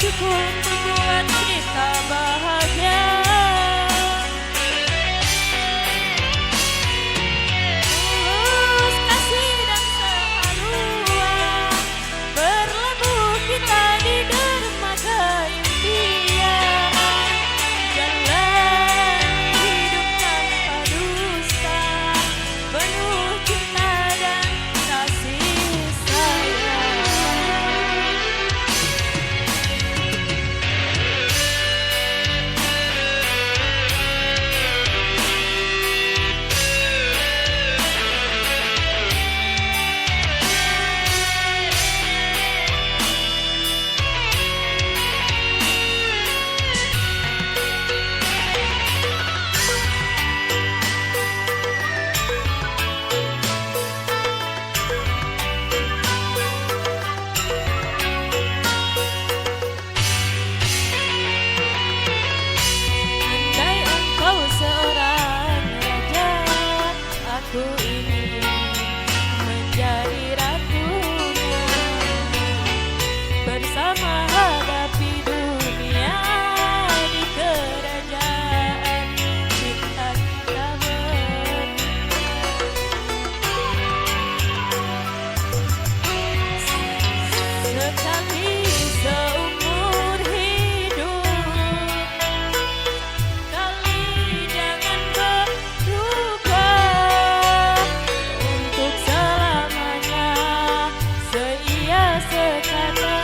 cukup buat kita bahagia. Tulus kasih dan sehaluan, berlabuh kita di dermaga impian. Jalani hidup tanpa dusta, penuh cinta dan kasih sayang. Andai engkau seorang raja, aku ingin menjadi ratunya. Bersama hadapi dunia di kerajaan cinta kita berdua. Sekali seumur hidup, kali jangan berubah. Untuk selamanya seia sekata.